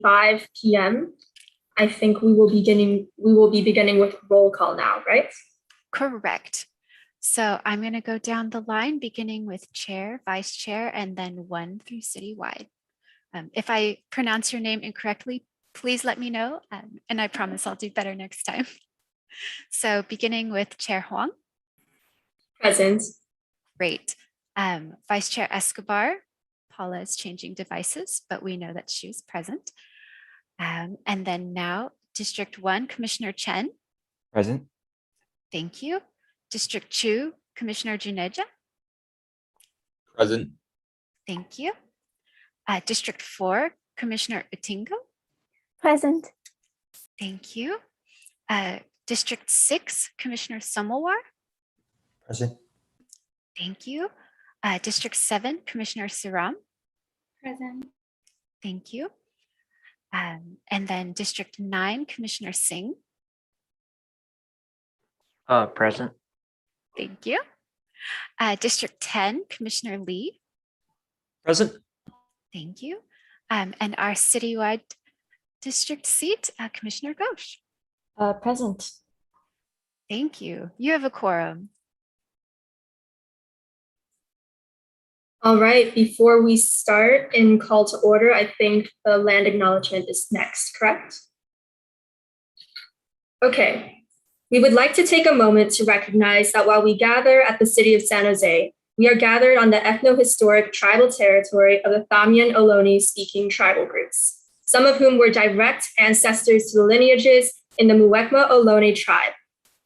5 p.m. I think we will be beginning with roll call now, right? Correct. So I'm going to go down the line, beginning with chair, vice chair, and then 1 through citywide. If I pronounce your name incorrectly, please let me know, and I promise I'll do better next time. So beginning with Chair Huang. Present. Great. Vice Chair Escobar. Paula is changing devices, but we know that she was present. And then now District 1, Commissioner Chen. Present. Thank you. District 2, Commissioner Juneja. Present. Thank you. District 4, Commissioner Utingo. Present. Thank you. District 6, Commissioner Samowar. Present. Thank you. District 7, Commissioner Siram. Present. Thank you. And then District 9, Commissioner Singh. Present. Thank you. District 10, Commissioner Lee. Present. Thank you. And our citywide district seat, Commissioner Ghosh. Present. Thank you. You have a quorum. All right, before we start in call to order, I think the land acknowledgement is next, correct? Okay. We would like to take a moment to recognize that while we gather at the city of San Jose, we are gathered on the ethno-historic tribal territory of the Thamian Ohlone speaking tribal groups, some of whom were direct ancestors to the lineages in the Muwekma Ohlone tribe.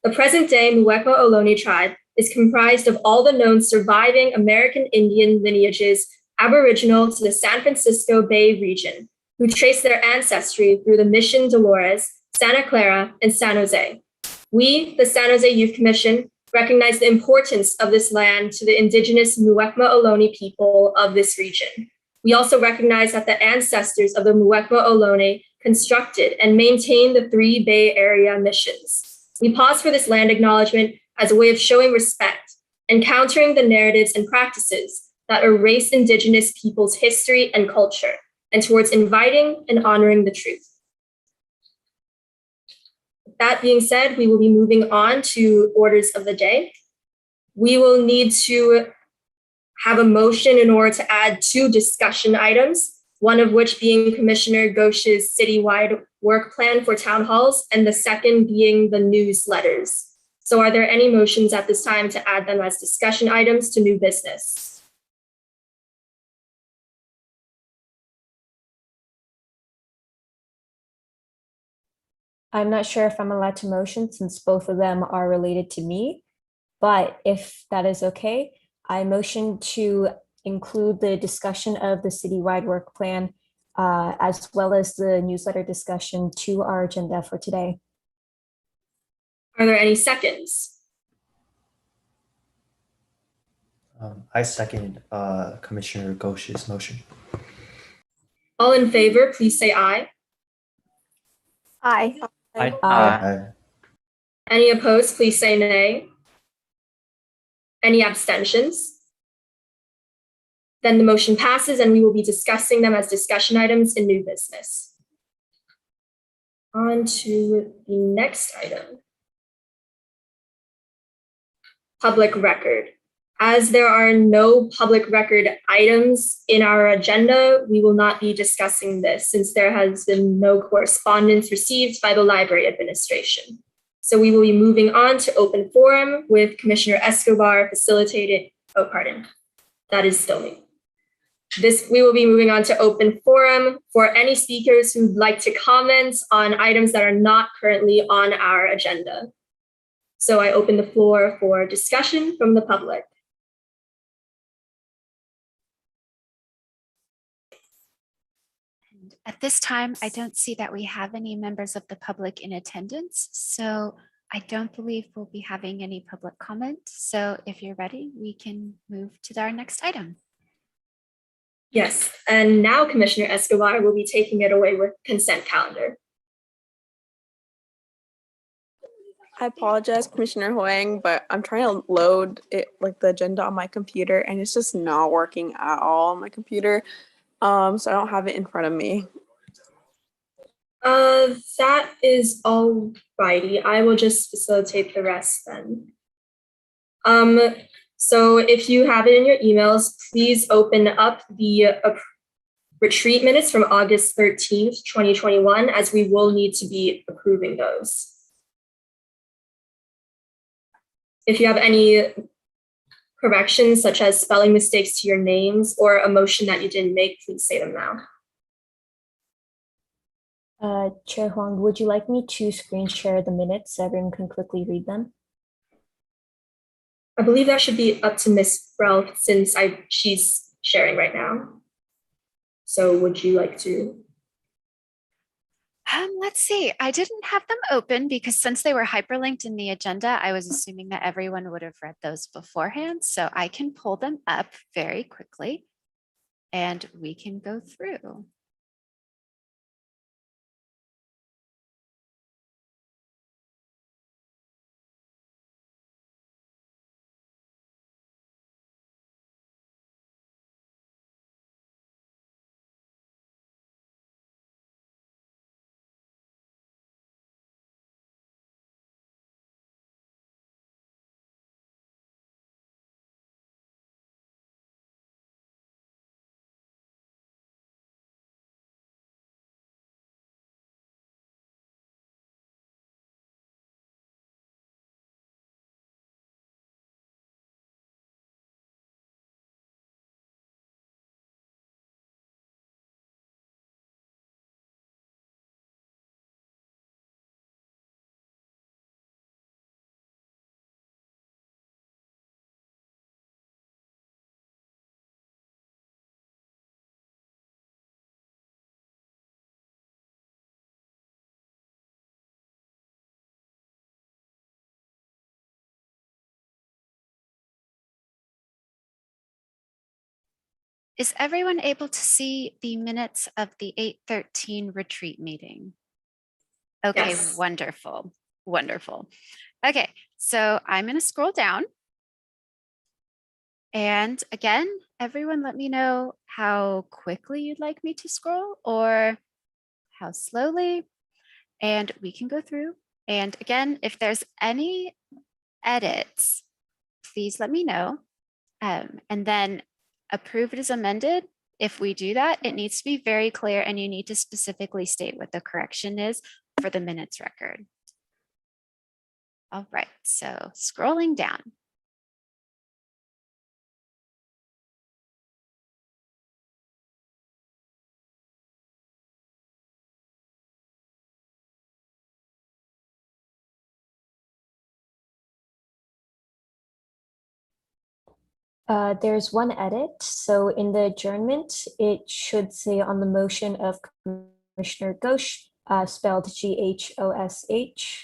The present-day Muwekma Ohlone tribe is comprised of all the known surviving American Indian lineages aboriginal to the San Francisco Bay region, who trace their ancestry through the Mission Dolores, Santa Clara, and San Jose. We, the San Jose Youth Commission, recognize the importance of this land to the indigenous Muwekma Ohlone people of this region. We also recognize that the ancestors of the Muwekma Ohlone constructed and maintained the 3 Bay Area missions. We pause for this land acknowledgement as a way of showing respect and countering the narratives and practices that erase indigenous people's history and culture, and towards inviting and honoring the truth. That being said, we will be moving on to orders of the day. We will need to have a motion in order to add 2 discussion items, one of which being Commissioner Ghosh's citywide work plan for town halls, and the second being the newsletters. So are there any motions at this time to add them as discussion items to new business? I'm not sure if I'm allowed to motion since both of them are related to me, but if that is okay, I motion to include the discussion of the citywide work plan as well as the newsletter discussion to our agenda for today. Are there any seconds? I second Commissioner Ghosh's motion. All in favor, please say aye. Aye. Aye. Any opposed, please say nay. Any abstentions? Then the motion passes and we will be discussing them as discussion items in new business. On to the next item. Public record. As there are no public record items in our agenda, we will not be discussing this since there has been no correspondence received by the library administration. So we will be moving on to open forum with Commissioner Escobar facilitated. Oh, pardon. That is still me. We will be moving on to open forum for any speakers who'd like to comment on items that are not currently on our agenda. So I open the floor for discussion from the public. At this time, I don't see that we have any members of the public in attendance, so I don't believe we'll be having any public comment. So if you're ready, we can move to our next item. Yes, and now Commissioner Escobar will be taking it away with consent calendar. I apologize, Commissioner Huang, but I'm trying to load it like the agenda on my computer and it's just not working at all on my computer. So I don't have it in front of me. That is all righty. I will just facilitate the rest then. So if you have it in your emails, please open up the retreat minutes from August 13th, 2021, as we will need to be approving those. If you have any corrections, such as spelling mistakes to your names or a motion that you didn't make, please say them now. Chair Huang, would you like me to screen share the minutes so everyone can quickly read them? I believe that should be up to Ms. Ralph since she's sharing right now. So would you like to? Let's see. I didn't have them open because since they were hyperlinked in the agenda, I was assuming that everyone would have read those beforehand. So I can pull them up very quickly and we can go through. Is everyone able to see the minutes of the 8:13 retreat meeting? Okay, Yes. wonderful, wonderful. Okay, so I'm going to scroll down. And again, everyone let me know how quickly you'd like me to scroll or how slowly, and we can go through. And again, if there's any edits, please let me know. And then approve it as amended. If we do that, it needs to be very clear and you need to specifically state what the correction is for the minutes record. All right, so scrolling down. There's one edit. So in the adjournment, it should say on the motion of Commissioner Ghosh, spelled Ghosh.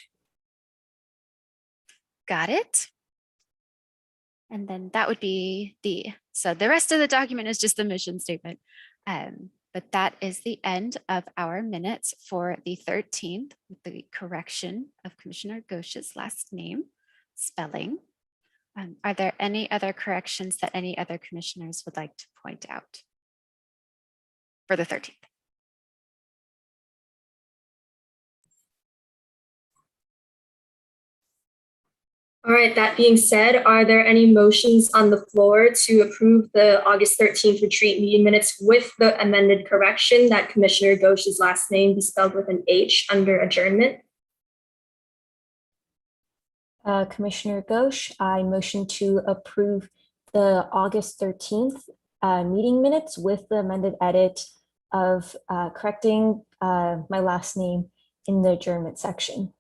Got it. And then that would be so the rest of the document is just the mission statement. But that is the end of our minutes for the 13th with the correction of Commissioner Ghosh's last name spelling. Are there any other corrections that any other commissioners would like to point out for the 13th? All right, that being said, are there any motions on the floor to approve the August 13th retreat meeting minutes with the amended correction that Commissioner Ghosh's last name be spelled with an H under adjournment? Commissioner Ghosh, I motion to approve the August 13th meeting minutes with the amended edit of correcting my last name in the adjournment section.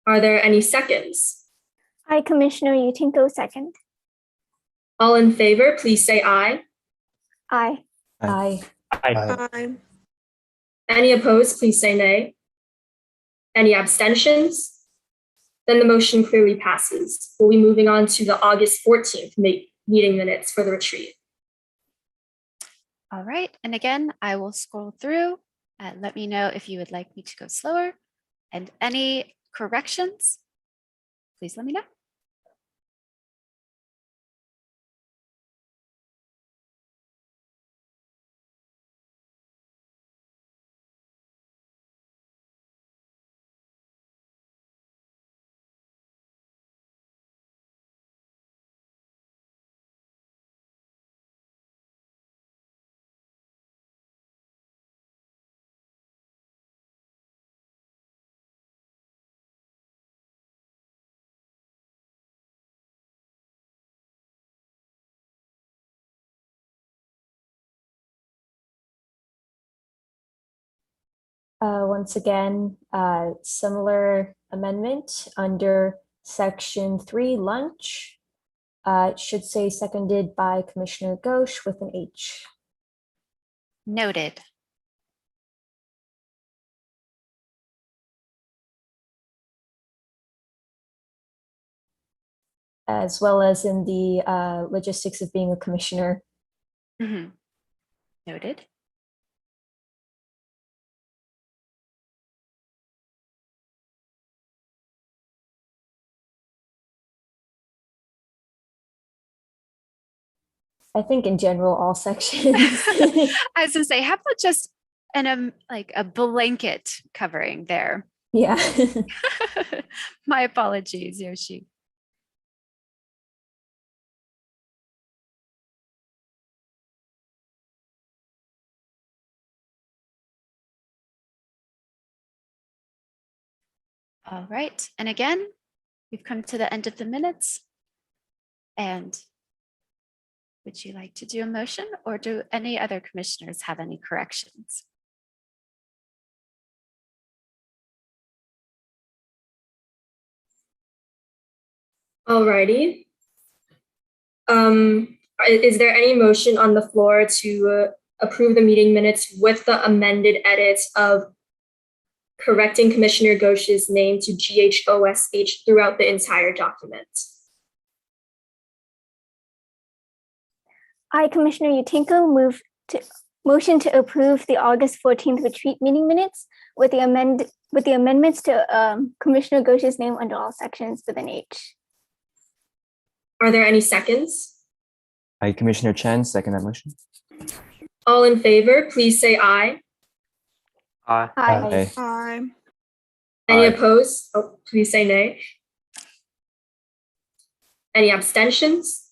Are there any seconds? I, Commissioner Yutinko, second. All in favor, please say aye. Aye. Aye. Aye. Any opposed, please say nay. Any abstentions? Then the motion clearly passes. We'll be moving on to the August 14th meeting minutes for the retreat. All right, and again, I will scroll through. Let me know if you would like me to go slower and any corrections, please let me know. Once again, similar amendment under section 3, lunch. It should say seconded by Commissioner Ghosh with an H. Noted. As well as in the logistics of being a commissioner. Mhm. Noted. I think in general, all sections. I was gonna say, how about just like a blanket covering there? Yeah. My apologies, Yoshi. All right, and again, we've come to the end of the minutes. And would you like to do a motion, or do any other commissioners have any corrections? Alrighty. Is there any motion on the floor to approve the meeting minutes with the amended edits of correcting Commissioner Ghosh's name to GHOSH throughout the entire document? I, Commissioner Yutinko, motion to approve the August 14th retreat meeting minutes with the amendments to Commissioner Ghosh's name under all sections with an H. Are there any seconds? I, Commissioner Chen, second that motion. All in favor, please say aye. Aye. Aye. Aye. Any Aye. opposed? Oh, please say nay. Any abstentions?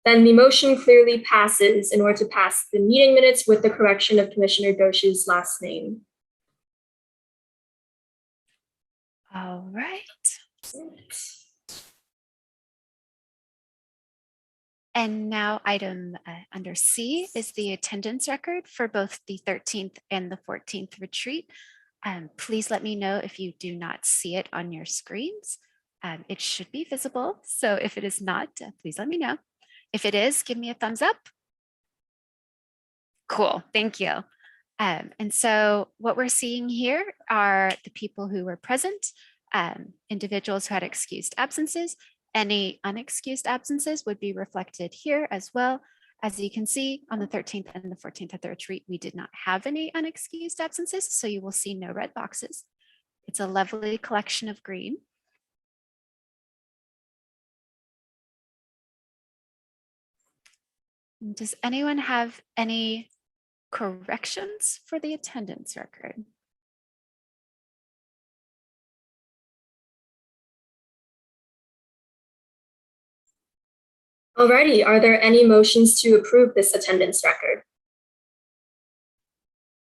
Then the motion clearly passes in order to pass the meeting minutes with the correction of Commissioner Ghosh's last name. All right. And now item under C is the attendance record for both the 13th and the 14th retreat. Please let me know if you do not see it on your screens. It should be visible. So if it is not, please let me know. If it is, give me a thumbs up. Cool, thank you. And so what we're seeing here are the people who were present, individuals who had excused absences. Any unexcused absences would be reflected here as well. As you can see, on the 13th and the 14th at the retreat, we did not have any unexcused absences, so you will see no red boxes. It's a lovely collection of green. Does anyone have any corrections for the attendance record? Alrighty, are there any motions to approve this attendance record?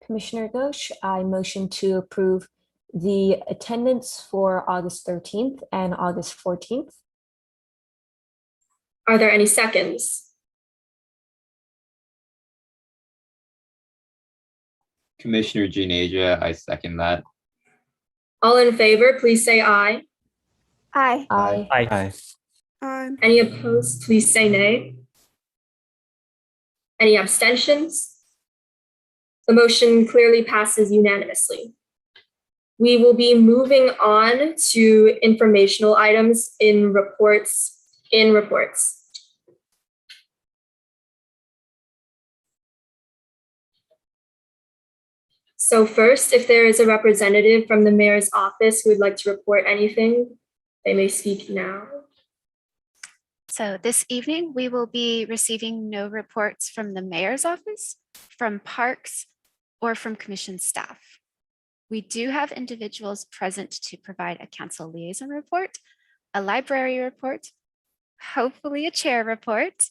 Commissioner Ghosh, I motion to approve the attendance for August 13th and August 14th. Are there any seconds? Commissioner Jean Asia, I second that. All in favor, please say aye. Aye. Aye. Aye. Aye. Any opposed, please say nay. Any abstentions? The motion clearly passes unanimously. We will be moving on to informational items in reports. So first, if there is a representative from the mayor's office who would like to report anything, they may speak now. So this evening, we will be receiving no reports from the mayor's office, from parks, or from commission staff. We do have individuals present to provide a council liaison report, a library report, hopefully a chair report,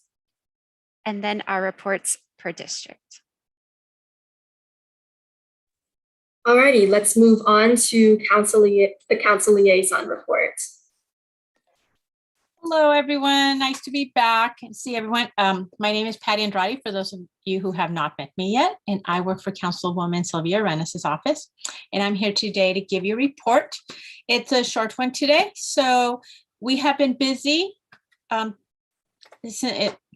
and then our reports per district. Alrighty, let's move on to the council liaison report. Hello, everyone. Nice to be back and see everyone. My name is Patty Andrade, for those of you who have not met me yet, and I work for Councilwoman Sylvia Arenas' office. And I'm here today to give you a report. It's a short one today. So we have been busy the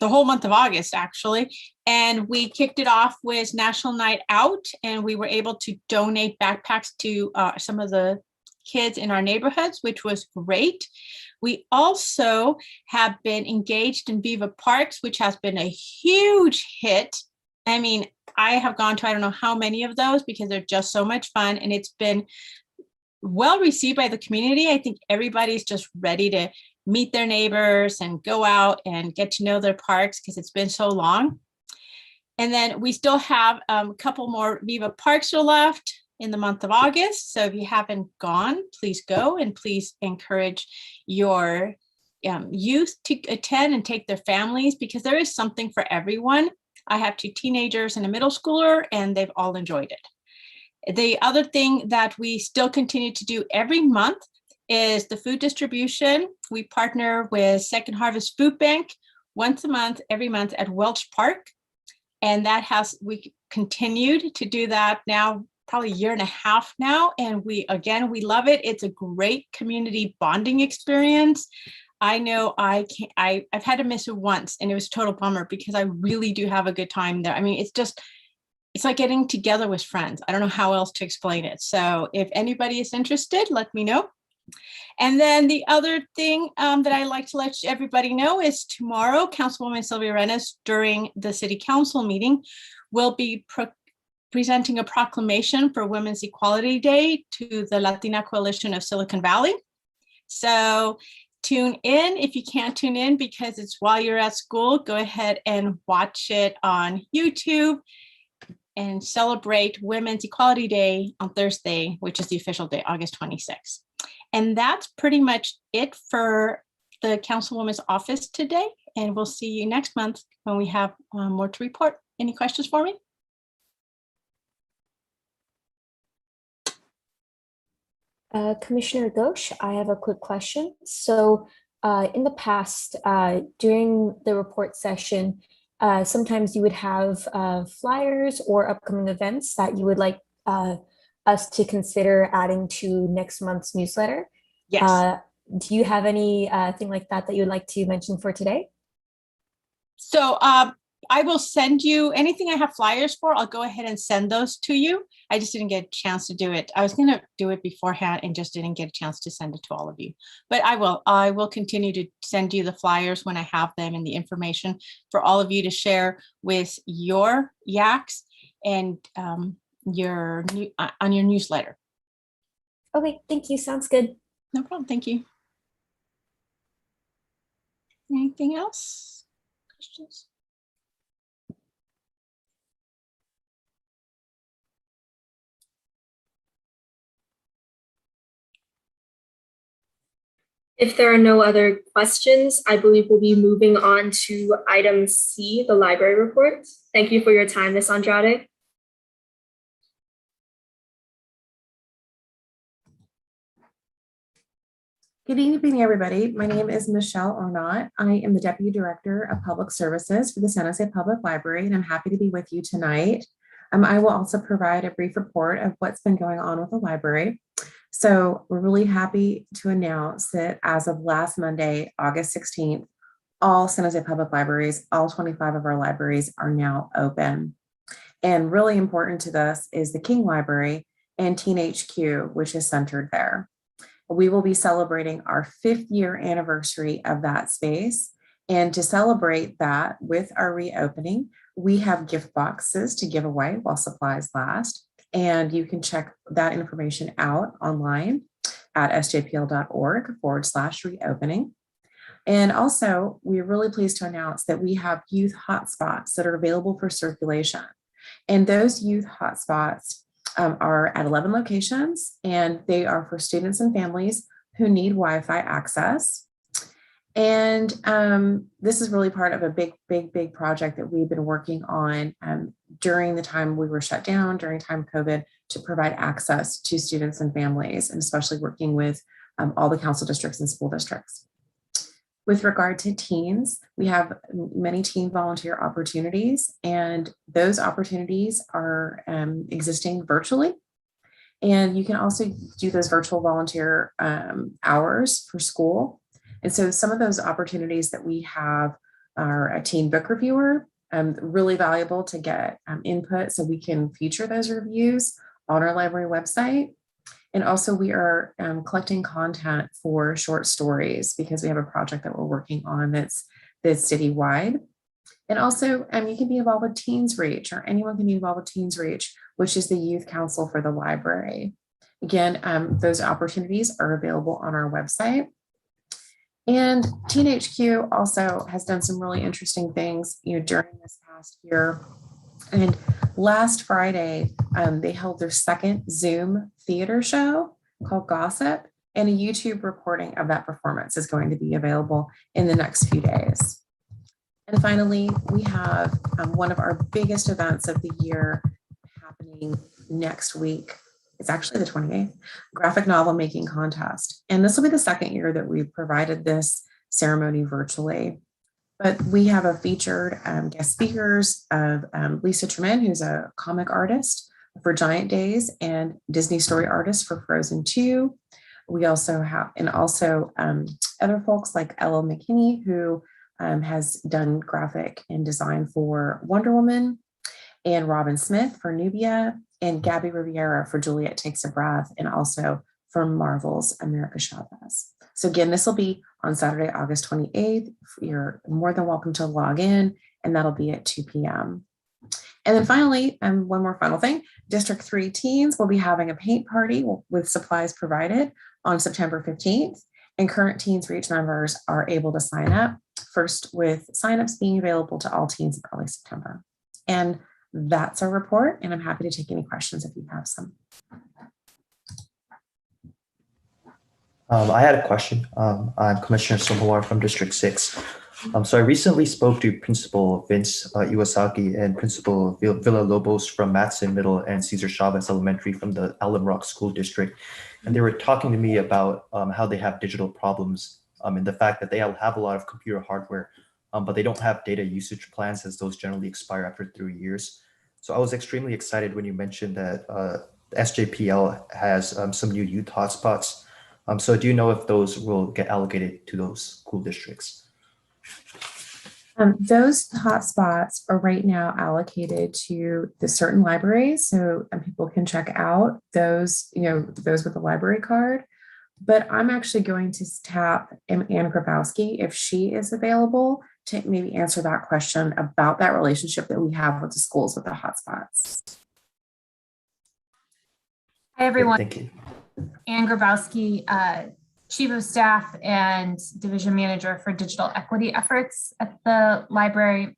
whole month of August, actually. And we kicked it off with National Night Out, and we were able to donate backpacks to some of the kids in our neighborhoods, which was great. We also have been engaged in Viva Parks, which has been a huge hit. I mean, I have gone to I don't know how many of those because they're just so much fun, and it's been well received by the community. I think everybody's just ready to meet their neighbors and go out and get to know their parks because it's been so long. And then we still have a couple more Viva Parks are left in the month of August. So if you haven't gone, please go, and please encourage your youth to attend and take their families, because there is something for everyone. I have 2 teenagers and a middle schooler, and they've all enjoyed it. The other thing that we still continue to do every month is the food distribution. We partner with Second Harvest Food Bank once a month, every month at Welch Park. And we continued to do that now probably a year and a half now. And we love it. It's a great community bonding experience. I know I've had to miss it once, and it was a total bummer because I really do have a good time there. I mean, it's like getting together with friends. I don't know how else to explain it. So if anybody is interested, let me know. And then the other thing that I like to let everybody know is tomorrow, Councilwoman Sylvia Arenas, during the City Council meeting, will be presenting a proclamation for Women's Equality Day to the Latina Coalition of Silicon Valley. So tune in if you can't tune in because it's while you're at school. Go ahead and watch it on YouTube and celebrate Women's Equality Day on Thursday, which is the official day, August 26th. And that's pretty much it for the Councilwoman's office today. And we'll see you next month when we have more to report. Any questions for me? Commissioner Ghosh, I have a quick question. So in the past, during the report session, sometimes you would have flyers or upcoming events that you would like us to consider adding to next month's newsletter. Yes. Do you have any thing like that you would like to mention for today? So I will send you anything I have flyers for. I'll go ahead and send those to you. I just didn't get a chance to do it. I was going to do it beforehand and just didn't get a chance to send it to all of you. But I will continue to send you the flyers when I have them and the information for all of you to share with your YACs and on your newsletter. Okay, thank you. Sounds good. No problem. Thank you. Anything else? Questions? If there are no other questions, I believe we'll be moving on to item C, the library report. Thank you for your time, Ms. Andrade. Good evening, everybody. My name is Michelle Ornat. I am the Deputy Director of Public Services for the San Jose Public Library, and I'm happy to be with you tonight. I will also provide a brief report of what's been going on with the library. So we're really happy to announce that as of last Monday, August 16th, all San Jose Public Libraries, all 25 of our libraries are now open. And really important to this is the King Library and Teen HQ, which is centered there. We will be celebrating our 5th year anniversary of that space. And to celebrate that with our reopening, we have gift boxes to give away while supplies last. And you can check that information out online at sjpl.org/reopening. And also, we're really pleased to announce that we have youth hotspots that are available for circulation. And those youth hotspots are at 11 locations, and they are for students and families who need Wi-Fi access. And this is really part of a big project that we've been working on during the time we were shut down, during time of COVID, to provide access to students and families, and especially working with all the council districts and school districts. With regard to teens, we have many teen volunteer opportunities, and those opportunities are existing virtually. And you can also do those virtual volunteer hours for school. And so some of those opportunities that we have are a teen book reviewer, really valuable to get input so we can feature those reviews on our library website. And also we are collecting content for short stories because we have a project that we're working on that's citywide. And also you can be involved with Teens Reach, or anyone can be involved with Teens Reach, which is the youth council for the library. Again, those opportunities are available on our website. And Teen HQ also has done some really interesting things, during this past year. And last Friday, they held their second Zoom theater show called Gossip, and a YouTube recording of that performance is going to be available in the next few days. And finally, we have one of our biggest events of the year happening next week. It's actually the 28th, graphic novel making contest. And this will be the second year that we've provided this ceremony virtually. But we have a featured guest speakers of Lisa Tremin, who's a comic artist for Giant Days and Disney story artist for Frozen 2. We also have, other folks like Ella McKinney, who has done graphic and design for Wonder Woman, and Robin Smith for Nubia, and Gabby Riviera for Juliet Takes a Breath, and also from Marvel's America Chavez. So again, this will be on Saturday, August 28th. You're more than welcome to log in, and that'll be at 2 p.m. And then finally, one more final thing, District 3 teens will be having a paint party with supplies provided on September 15th, and current Teens Reach members are able to sign up, first with signups being available to all teens in early September. And that's our report, and I'm happy to take any questions if you have some. I had a question. I'm Commissioner Somawar from District 6. So I recently spoke to Principal Vince Iwasaki and Principal Villalobos from Matson Middle and Cesar Chavez Elementary from the Alum Rock School District. And they were talking to me about how they have digital problems and the fact that they have a lot of computer hardware, but they don't have data usage plans, as those generally expire after 3 years. So I was extremely excited when you mentioned that SJPL has some new youth hotspots. So do you know if those will get allocated to those school districts? Those hotspots are right now allocated to the certain libraries, so people can check out those, those with the library card. But I'm actually going to tap Ann Grabowski if she is available to maybe answer that question about that relationship that we have with the schools with the hotspots. Hi, everyone. Thank you. Ann Grabowski, Chief of Staff and Division Manager for Digital Equity Efforts at the library.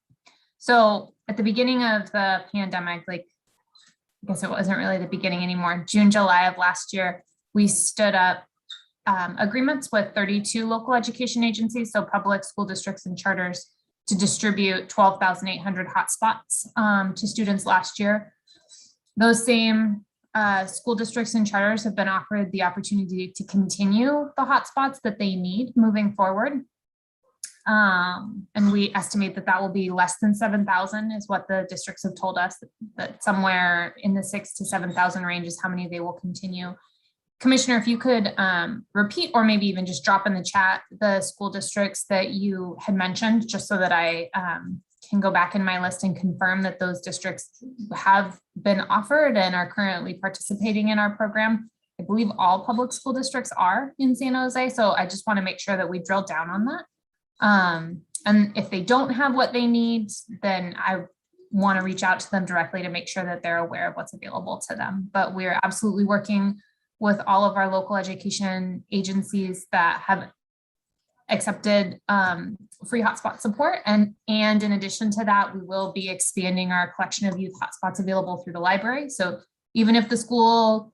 So at the beginning of the pandemic, I guess it wasn't really the beginning anymore, June, July of last year, we stood up agreements with 32 local education agencies, so public school districts and charters, to distribute 12,800 hotspots to students last year. Those same school districts and charters have been offered the opportunity to continue the hotspots that they need moving forward. And we estimate that that will be less than 7,000 is what the districts have told us, that somewhere in the 6,000 to 7,000 range is how many they will continue. Commissioner, if you could repeat or maybe even just drop in the chat the school districts that you had mentioned, just so that I can go back in my list and confirm that those districts have been offered and are currently participating in our program. I believe all public school districts are in San Jose, so I just want to make sure that we drill down on that. And if they don't have what they need, then I want to reach out to them directly to make sure that they're aware of what's available to them. But we're absolutely working with all of our local education agencies that have accepted free hotspot support. And in addition to that, we will be expanding our collection of youth hotspots available through the library. So even if the school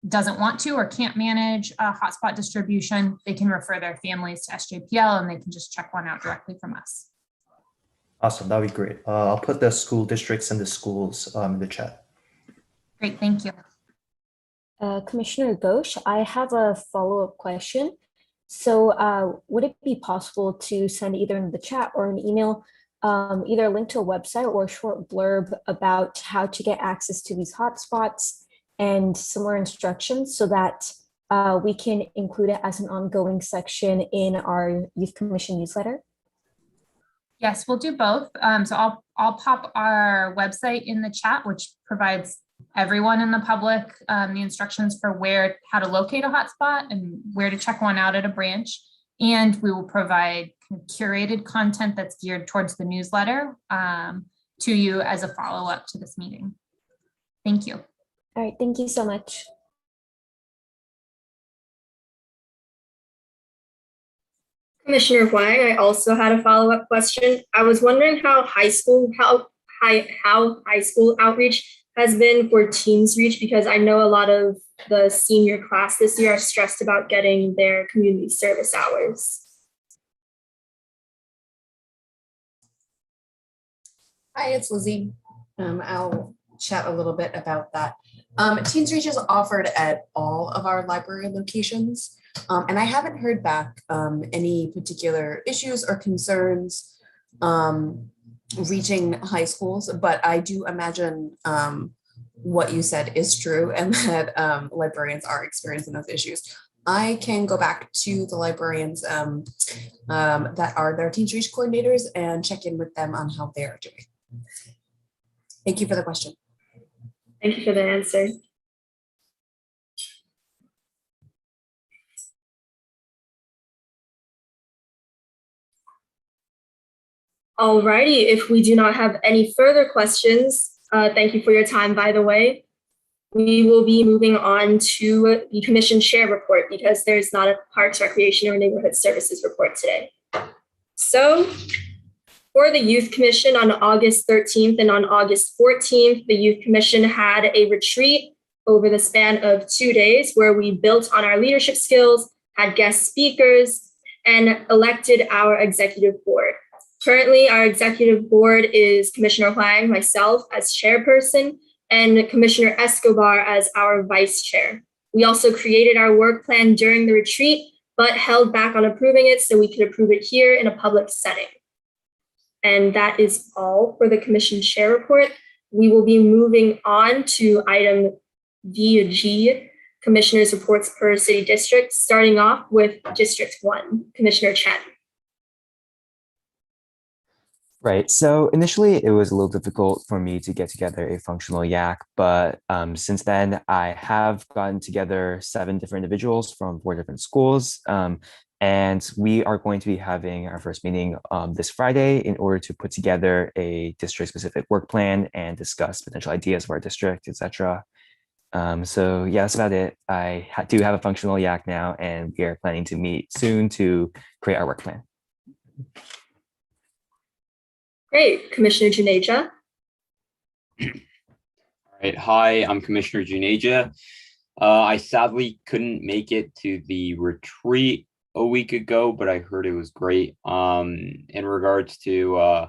doesn't want to or can't manage a hotspot distribution, they can refer their families to SJPL and they can just check one out directly from us. Awesome, that'd be great. I'll put the school districts and the schools in the chat. Great, thank you. Commissioner Ghosh, I have a follow-up question. So would it be possible to send either in the chat or an email, either a link to a website or a short blurb about how to get access to these hotspots and similar instructions so that we can include it as an ongoing section in our Youth Commission newsletter? Yes, we'll do both. So I'll pop our website in the chat, which provides everyone in the public the instructions for how to locate a hotspot and where to check one out at a branch. And we will provide curated content that's geared towards the newsletter to you as a follow-up to this meeting. Thank you. All right, thank you so much. Commissioner Huang, I also had a follow-up question. I was wondering how high school outreach has been for Teens Reach, because I know a lot of the senior class this year are stressed about getting their community service hours. Hi, it's Lizzie. I'll chat a little bit about that. Teens Reach is offered at all of our library locations, and I haven't heard back any particular issues or concerns reaching high schools, but I do imagine what you said is true and that librarians are experiencing those issues. I can go back to the librarians that are their Teens Reach coordinators and check in with them on how they are doing. Thank you for the question. Thank you for the answer. Alrighty, if we do not have any further questions, thank you for your time, by the way. We will be moving on to the Commission Chair report because there's not a Parks, Recreation, or Neighborhood Services report today. So, for the Youth Commission on August 13th and on August 14th, the Youth Commission had a retreat over the span of 2 days where we built on our leadership skills, had guest speakers, and elected our executive board. Currently, our executive board is Commissioner Huang, myself as chairperson, and Commissioner Escobar as our vice chair. We also created our work plan during the retreat, but held back on approving it so we could approve it here in a public setting. And that is all for the Commission Chair report. We will be moving on to item D&G, Commissioners' reports per city district, starting off with District 1, Commissioner Chen. Right. So initially, it was a little difficult for me to get together a functional YAC, but since then, I have gotten together 7 different individuals from 4 different schools. And we are going to be having our first meeting this Friday in order to put together a district-specific work plan and discuss potential ideas for our district, etc. So yeah, that's about it. I do have a functional YAC now, and we are planning to meet soon to create our work plan. Great. Commissioner Juneja. All right. Hi, I'm Commissioner Juneja. I sadly couldn't make it to the retreat a week ago, but I heard it was great. In regards to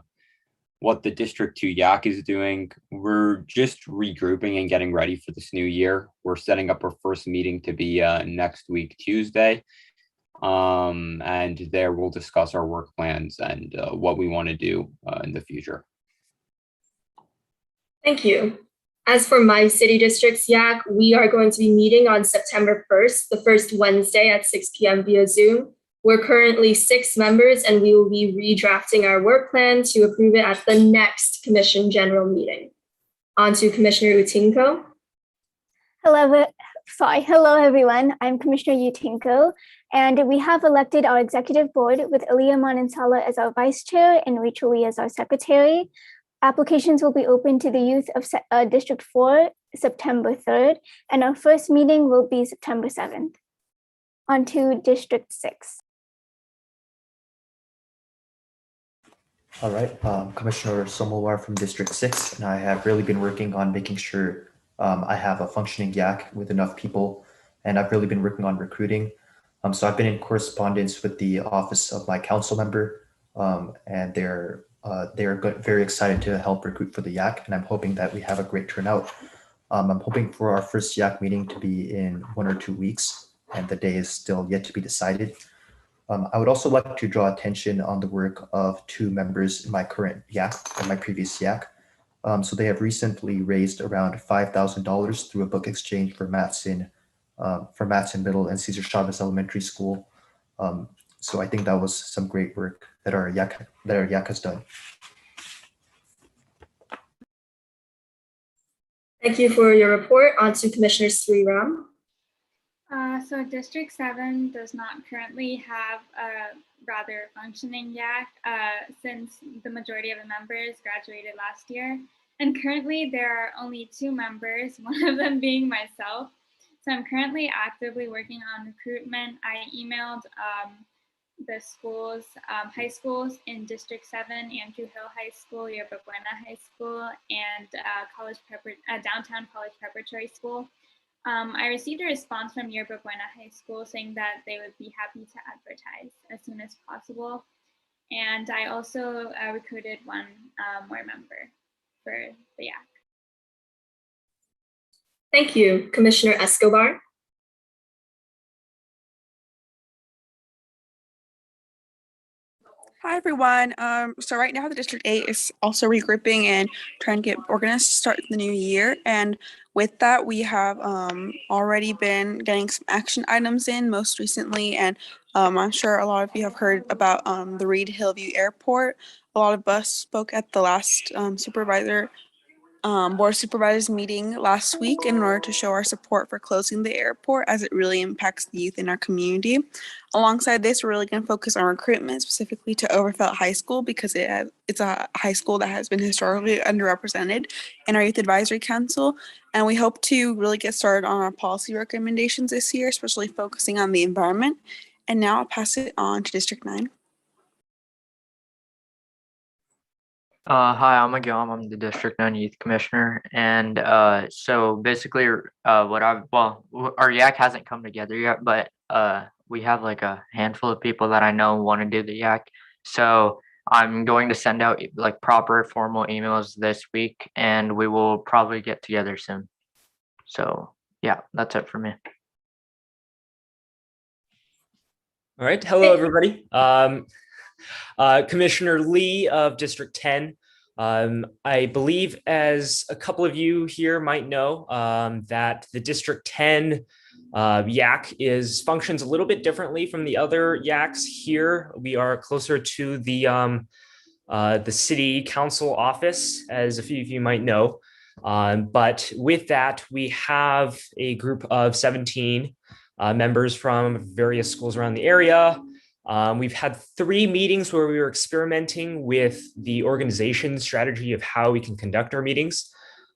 what the District 2 YAC is doing, we're just regrouping and getting ready for this new year. We're setting up our first meeting to be next week, Tuesday. And there we'll discuss our work plans and what we want to do in the future. Thank you. As for my city district's YAC, we are going to be meeting on September 1st, the first Wednesday at 6 p.m. via Zoom. We're currently 6 members, and we will be redrafting our work plan to approve it at the next Commission General Meeting. On to Commissioner Utinko. Hello, everyone. I'm Commissioner Utinko, and we have elected our executive board with Aaliyah Manansala as our vice chair and Rachel Lee as our secretary. Applications will be open to the youth of District 4 September 3rd, and our first meeting will be September 7th. On to District 6. All right, Commissioner Somawar from District 6, and I have really been working on making sure I have a functioning YAC with enough people, and I've really been working on recruiting. So I've been in correspondence with the office of my council member, and they're very excited to help recruit for the YAC, and I'm hoping that we have a great turnout. I'm hoping for our first YAC meeting to be in 1 or 2 weeks, and the day is still yet to be decided. I would also like to draw attention on the work of two members in my current YAC and my previous YAC. So they have recently raised around $5,000 through a book exchange for Matson Middle and Cesar Chavez Elementary School. So I think that was some great work that our YAC has done. Thank you for your report. On to Commissioner Sriram. So District 7 does not currently have a rather functioning YAC since the majority of the members graduated last year. And currently there are only 2 members, one of them being myself. So I'm currently actively working on recruitment. I emailed the schools, high schools in District 7, Andrew Hill High School, Yerba Buena High School, and Downtown College Preparatory School. I received a response from Yerba Buena High School saying that they would be happy to advertise as soon as possible. And I also recruited one more member for the YAC. Thank you. Commissioner Escobar. Hi, everyone. So right now the District 8 is also regrouping and trying to get organized to start the new year. And with that, we have already been getting some action items in most recently. And I'm sure a lot of you have heard about the Reed Hillview Airport. A lot of us spoke at the last Board of Supervisors meeting last week in order to show our support for closing the airport as it really impacts the youth in our community. Alongside this, we're really going to focus on recruitment specifically to Overfelt High School because it's a high school that has been historically underrepresented in our Youth Advisory Council. And we hope to really get started on our policy recommendations this year, especially focusing on the environment. And now I'll pass it on to District 9. Hi, I'm Agam. I'm the District 9 Youth Commissioner. And so basically our YAC hasn't come together yet, but we have like a handful of people that I know want to do the YAC. So I'm going to send out like proper formal emails this week and we will probably get together soon. So yeah, that's it for me. All right. Hello, everybody. Commissioner Lee of District 10. I believe, as a couple of you here might know, that the District 10 YAC functions a little bit differently from the other YACs here. We are closer to the city council office, as a few of you might know. But with that, we have a group of 17 members from various schools around the area. We've had 3 meetings where we were experimenting with the organization strategy of how we can conduct our meetings.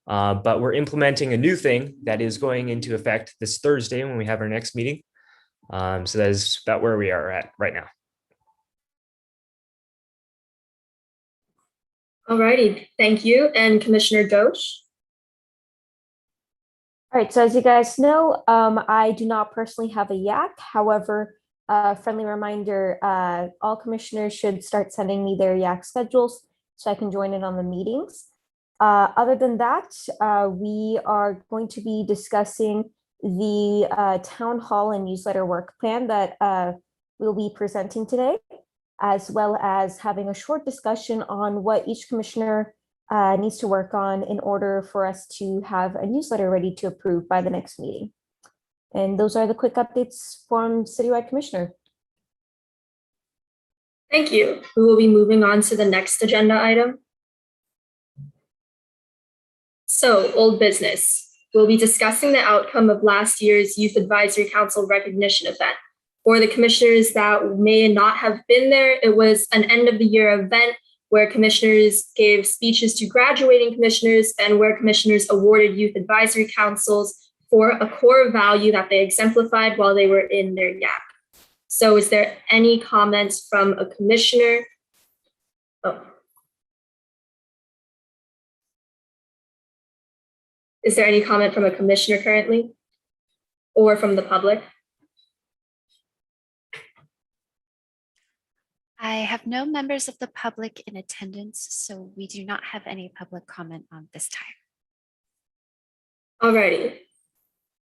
But we're implementing a new thing that is going into effect this Thursday when we have our next meeting. So that is about where we are at right now. All righty, thank you. And Commissioner Ghosh. All right, so as you guys know, I do not personally have a YAC. However, friendly reminder, all commissioners should start sending me their YAC schedules so I can join in on the meetings. Other than that, we are going to be discussing the town hall and newsletter work plan that we'll be presenting today, as well as having a short discussion on what each commissioner needs to work on in order for us to have a newsletter ready to approve by the next meeting. And those are the quick updates from Citywide Commissioner. Thank you. We will be moving on to the next agenda item. So, old business. We'll be discussing the outcome of last year's Youth Advisory Council recognition event. For the commissioners that may not have been there, it was an end of the year event where commissioners gave speeches to graduating commissioners and where commissioners awarded youth advisory councils for a core value that they exemplified while they were in their YAC. So is there any comments from a commissioner? Is there any comment from a commissioner currently or from the public? I have no members of the public in attendance, so we do not have any public comment on this time. Alrighty.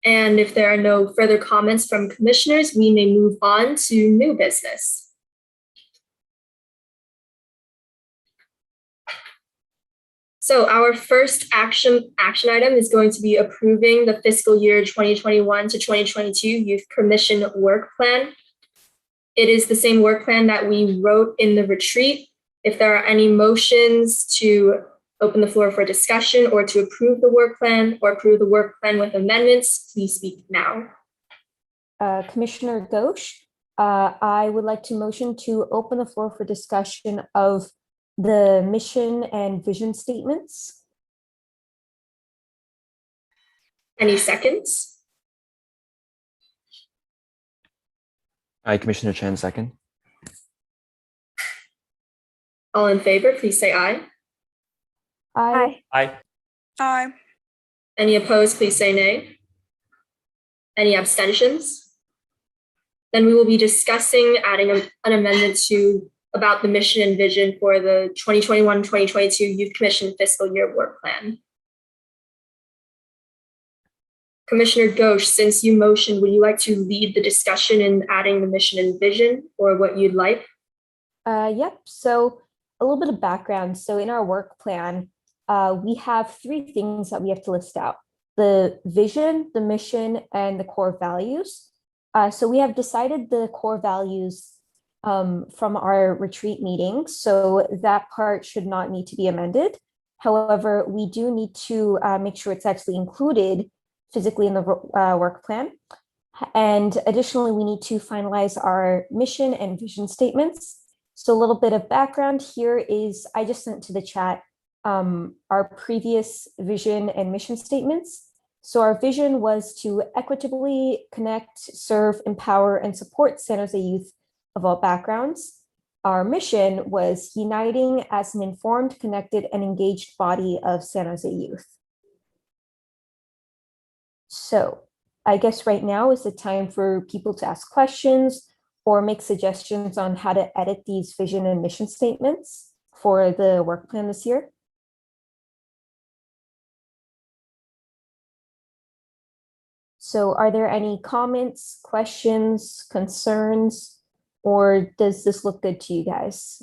And if there are no further comments from commissioners, we may move on to new business. So our first action item is going to be approving the fiscal year 2021 to 2022 Youth Commission Work Plan. It is the same work plan that we wrote in the retreat. If there are any motions to open the floor for discussion or to approve the work plan or approve the work plan with amendments, please speak now. Commissioner Ghosh, I would like to motion to open the floor for discussion of the mission and vision statements. Any seconds? Commissioner Chen, second. All in favor, please say aye. Aye. Aye. Aye. Any opposed, please say nay. Any abstentions? Then we will be discussing adding an amendment to about the mission and vision for the 2021-2022 Youth Commission fiscal year work plan. Commissioner Ghosh, since you motioned, would you like to lead the discussion in adding the mission and vision, or what you'd like? Yep, so a little bit of background. So in our work plan, we have 3 things that we have to list out: the vision, the mission, and the core values. So we have decided the core values from our retreat meeting, so that part should not need to be amended. However, we do need to make sure it's actually included physically in the work plan. And additionally, we need to finalize our mission and vision statements. So a little bit of background here is, I just sent to the chat our previous vision and mission statements. So our vision was to equitably connect, serve, empower, and support San Jose youth of all backgrounds. Our mission was uniting as an informed, connected, and engaged body of San Jose youth. So I guess right now is the time for people to ask questions or make suggestions on how to edit these vision and mission statements for the work plan this year. So are there any comments, questions, concerns, or does this look good to you guys?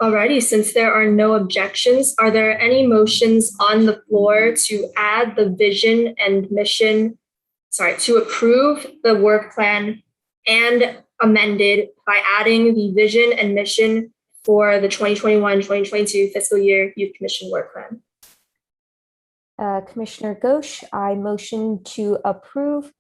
Alrighty, since there are no objections, are there any motions on the floor to add the vision and mission, to approve the work plan and amended by adding the vision and mission for the 2021-2022 fiscal year Youth Commission work plan? Commissioner Ghosh, I motion to approve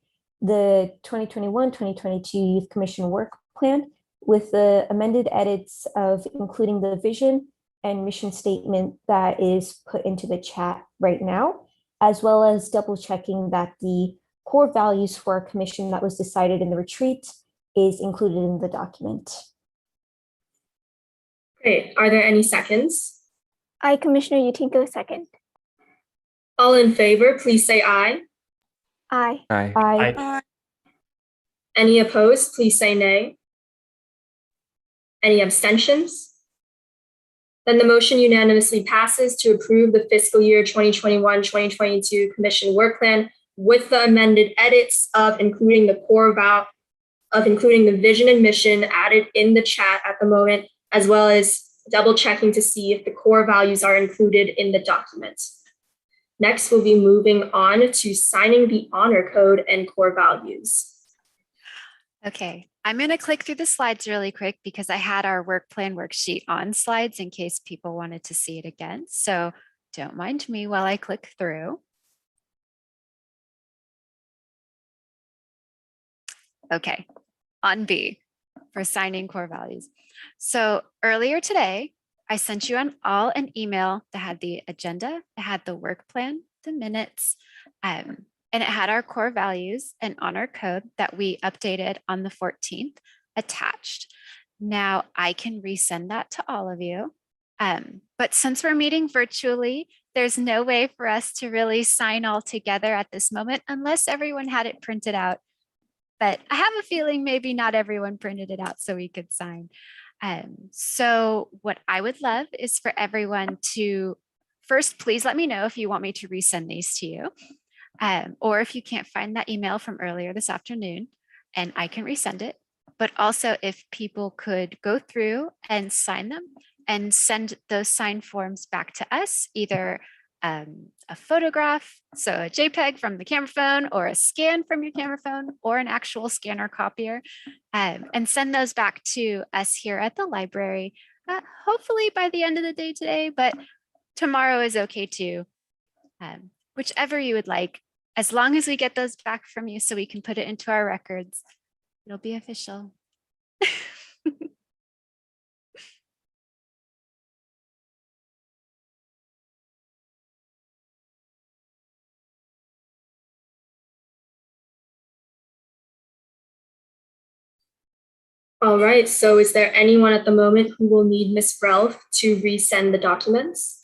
the 2021-2022 Youth Commission work plan with the amended edits of including the vision and mission statement that is put into the chat right now, as well as double checking that the core values for our commission that was decided in the retreat is included in the document. Great. Are there any seconds? Aye, Commissioner Utinko, second. All in favor, please say aye. Aye. Aye. Aye. Any opposed, please say nay. Any abstentions? Then the motion unanimously passes to approve the fiscal year 2021-2022 Commission work plan with the amended edits of including the including the vision and mission added in the chat at the moment, as well as double checking to see if the core values are included in the document. Next, we'll be moving on to signing the honor code and core values. Okay, I'm going to click through the slides really quick because I had our work plan worksheet on slides in case people wanted to see it again. So don't mind me while I click through. Okay, on B for signing core values. So earlier today, I sent you all an email that had the agenda, it had the work plan, the minutes, and it had our core values and honor code that we updated on the 14th attached. Now I can resend that to all of you. But since we're meeting virtually, there's no way for us to really sign all together at this moment unless everyone had it printed out but I have a feeling maybe not everyone printed it out so we could sign. So what I would love is for everyone to first, please let me know if you want me to resend these to you, or if you can't find that email from earlier this afternoon, and I can resend it. But also if people could go through and sign them and send those signed forms back to us, either a photograph, so a JPEG from the camera phone, or a scan from your camera phone, or an actual scanner copier, and send those back to us here at the library, hopefully by the end of the day today, but tomorrow is okay too. Whichever you would like, as long as we get those back from you so we can put it into our records, it'll be official. All right, so is there anyone at the moment who will need Ms. Ralph to resend the documents?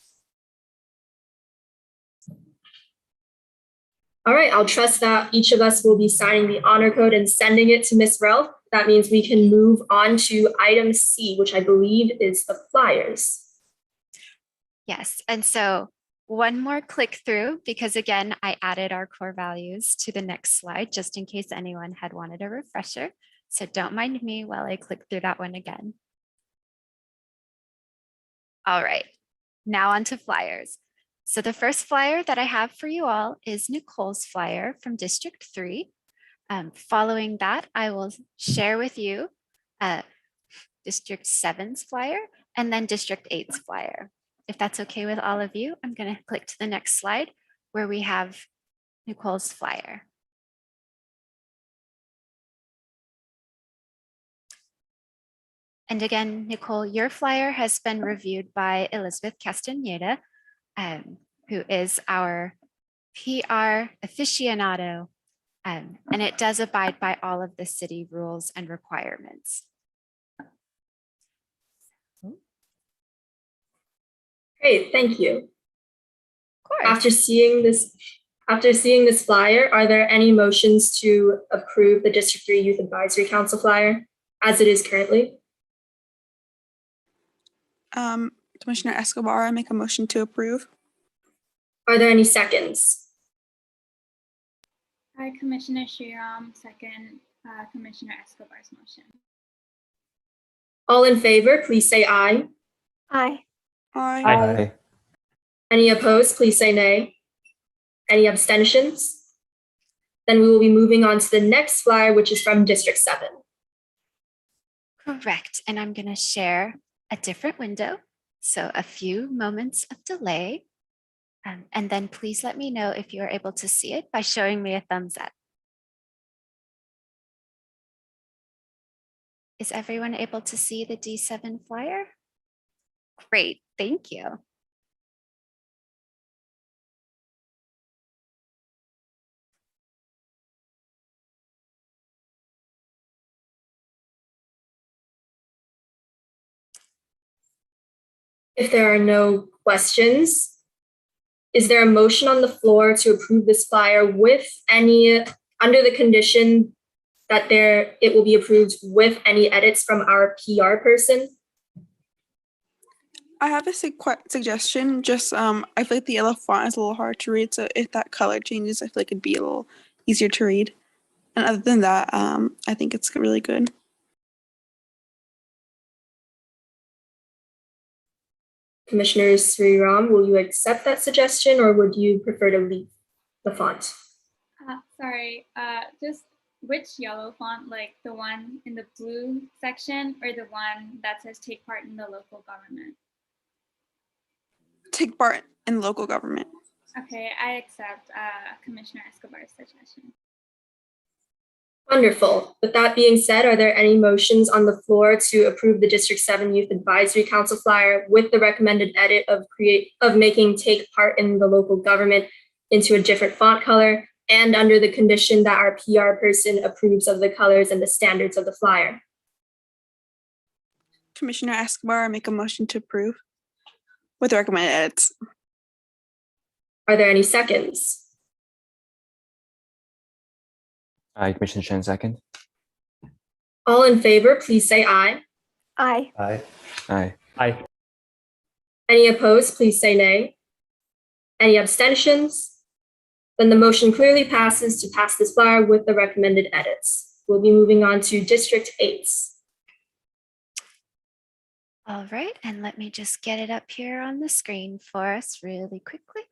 All right, I'll trust that each of us will be signing the honor code and sending it to Ms. Ralph. That means we can move on to item C, which I believe is the flyers. Yes, and so one more click through, because again, I added our core values to the next slide, just in case anyone had wanted a refresher. So don't mind me while I click through that one again. All right, now on to flyers. So the first flyer that I have for you all is Nicole's flyer from District 3. Following that, I will share with you District 7's flyer and then District 8's flyer. If that's okay with all of you, I'm going to click to the next slide where we have Nicole's flyer. And again, Nicole, your flyer has been reviewed by Elizabeth Castaneda, who is our PR aficionado, and it does abide by all of the city rules and requirements. Great, thank you. Of course. After seeing this flyer, are there any motions to approve the District 3 Youth Advisory Council flyer as it is currently? Commissioner Escobar, I make a motion to approve. Are there any seconds? Hi, Commissioner Shriram, second Commissioner Escobar's motion. All in favor, please say aye. Aye. Aye. Aye. Any opposed, please say nay. Any abstentions? Then we will be moving on to the next flyer, which is from District 7. Correct. And I'm going to share a different window. So a few moments of delay. And then please let me know if you're able to see it by showing me a thumbs up. Is everyone able to see the D7 flyer? Great, thank you. If there are no questions, is there a motion on the floor to approve this flyer with any, under the condition that it will be approved with any edits from our PR person? I have a suggestion. Just I feel like the yellow font is a little hard to read, so if that color changes, I feel like it'd be a little easier to read. And other than that, I think it's really good. Commissioner Sriram, will you accept that suggestion or would you prefer to leave the font? Sorry, just which yellow font, like the one in the blue section or the one that says take part in the local government? Take part in local government. Okay, I accept Commissioner Escobar's suggestion. Wonderful. With that being said, are there any motions on the floor to approve the District 7 Youth Advisory Council flyer with the recommended edit of making take part in the local government into a different font color and under the condition that our PR person approves of the colors and the standards of the flyer? Commissioner Escobar, I make a motion to approve with recommended edits. Are there any seconds? Commissioner Chen, second. All in favor, please say aye. Aye. Aye. Aye. Aye. Any opposed, please say nay. Any abstentions? Then the motion clearly passes to pass this flyer with the recommended edits. We'll be moving on to District 8. All right, and let me just get it up here on the screen for us really quickly.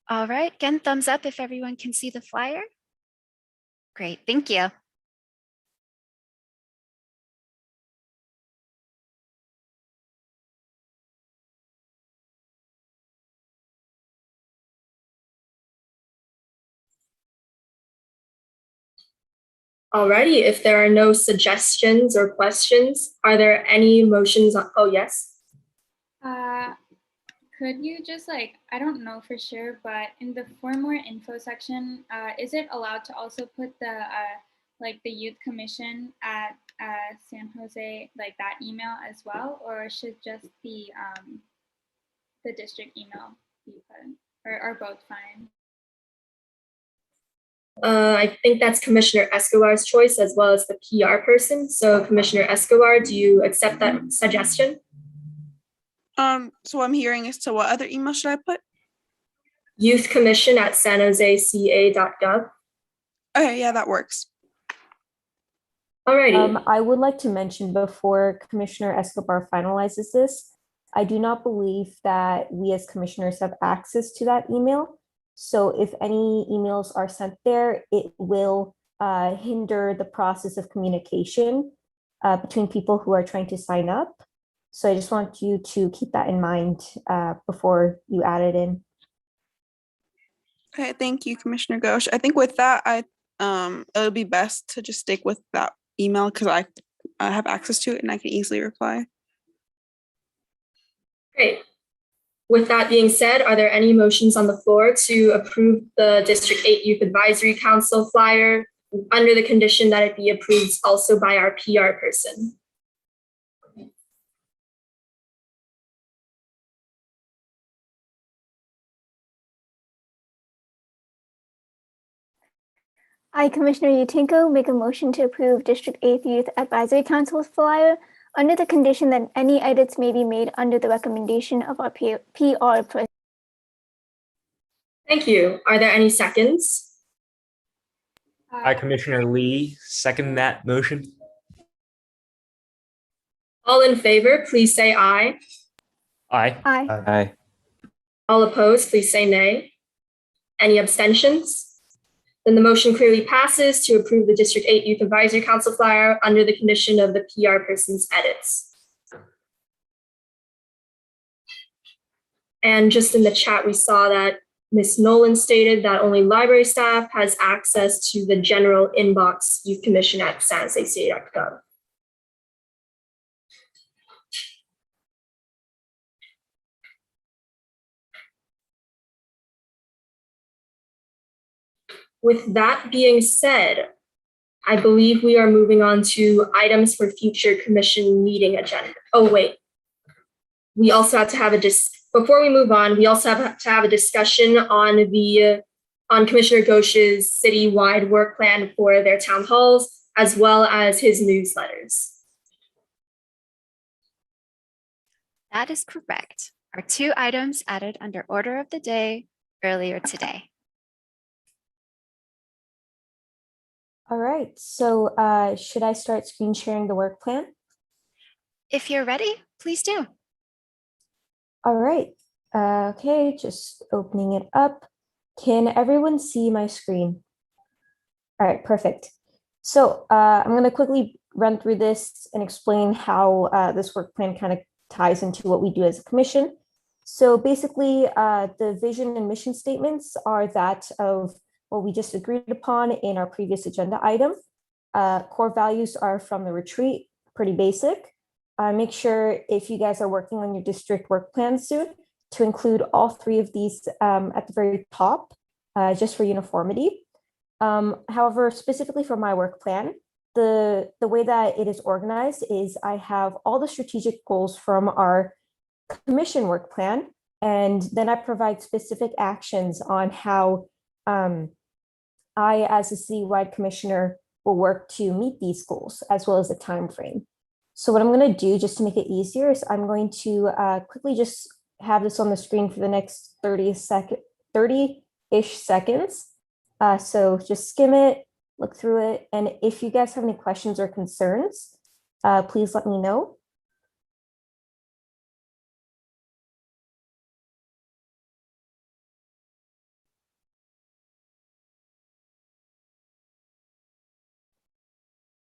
All right, again, thumbs up if everyone can see the flyer. Great, thank you. Alrighty, if there are no suggestions or questions, are there any motions? Oh, yes. Could you just I don't know for sure, but in the for more info section, is it allowed to also put the the youth commission at San Jose, that email as well, or should just the district email be put, or are both fine? I think that's Commissioner Escobar's choice as well as the PR person. So Commissioner Escobar, do you accept that suggestion? So I'm hearing as to what other email should I put? Youth Commission at sanjoseca.gov. Okay, yeah, that works. Alrighty. I would like to mention before Commissioner Escobar finalizes this, I do not believe that we as commissioners have access to that email. So if any emails are sent there, it will hinder the process of communication between people who are trying to sign up. So I just want you to keep that in mind before you add it in. Okay, thank you, Commissioner Ghosh. I think with that, it would be best to just stick with that email because I have access to it and I can easily reply. Great. With that being said, are there any motions on the floor to approve the District 8 Youth Advisory Council flyer under the condition that it be approved also by our PR person? I, Commissioner Yutinko, make a motion to approve District 8 Youth Advisory Council's flyer under the condition that any edits may be made under the recommendation of our PR person. Thank you. Are there any seconds? I, Commissioner Lee, second that motion. All in favor, please say aye. Aye. Aye. Aye. All opposed, please say nay. Any abstentions? Then the motion clearly passes to approve the District 8 Youth Advisory Council flyer under the condition of the PR person's edits. And just in the chat, we saw that Ms. Nolan stated that only library staff has access to the general inbox Youth Commission at sanjoseca.gov. With that being said, I believe we are moving on to items for future commission meeting agenda. Oh, wait. We also have to have before we move on, we also have to have a discussion on Commissioner Ghosh's citywide work plan for their town halls, as well as his newsletters. That is correct. Our two items added under order of the day earlier today. All right, so should I start screen sharing the work plan? If you're ready, please do. All right, okay, just opening it up. Can everyone see my screen? All right, perfect. So I'm going to quickly run through this and explain how this work plan kind of ties into what we do as a commission. So basically, the vision and mission statements are that of what we just agreed upon in our previous agenda item. Core values are from the retreat, pretty basic. Make sure if you guys are working on your district work plan soon to include all three of these at the very top, just for uniformity. However, specifically for my work plan, the way that it is organized is I have all the strategic goals from our commission work plan, and then I provide specific actions on how I, as a citywide commissioner, will work to meet these goals as well as the time frame. So what I'm going to do just to make it easier is I'm going to quickly just have this on the screen for the next 30-ish seconds. So just skim it, look through it. And if you guys have any questions or concerns, please let me know.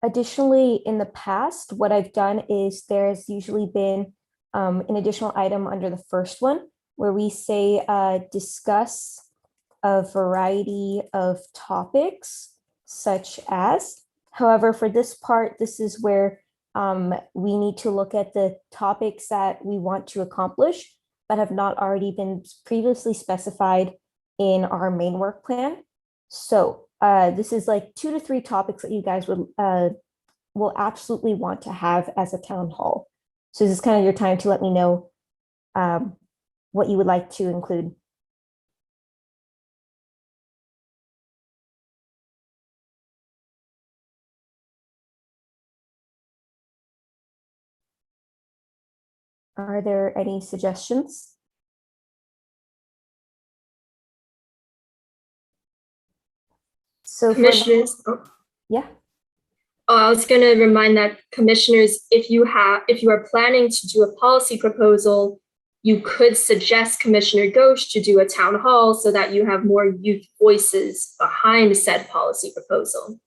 Additionally, in the past, what I've done is there's usually been an additional item under the first one where we say discuss a variety of topics such as. However, for this part, this is where we need to look at the topics that we want to accomplish that have not already been previously specified in our main work plan. So this is like 2 to 3 topics that you guys will absolutely want to have as a town hall. So this is kind of your time to let me know what you would like to include. Are there any suggestions? So Commissioners, yeah. Oh, I was going to remind that commissioners, if you are planning to do a policy proposal, you could suggest Commissioner Ghosh to do a town hall so that you have more youth voices behind said policy proposal.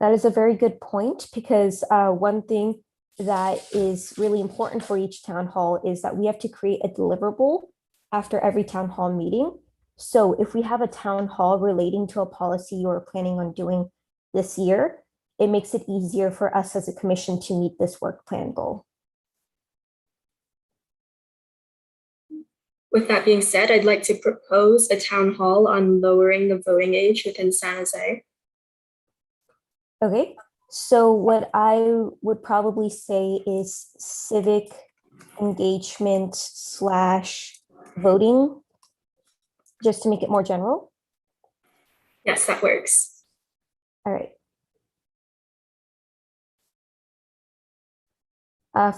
That is a very good point, because one thing that is really important for each town hall is that we have to create a deliverable after every town hall meeting. So if we have a town hall relating to a policy you're planning on doing this year, it makes it easier for us as a commission to meet this work plan goal. With that being said, I'd like to propose a town hall on lowering the voting age within San Jose. Okay, so what I would probably say is civic engagement / voting, just to make it more general. Yes, that works. All right.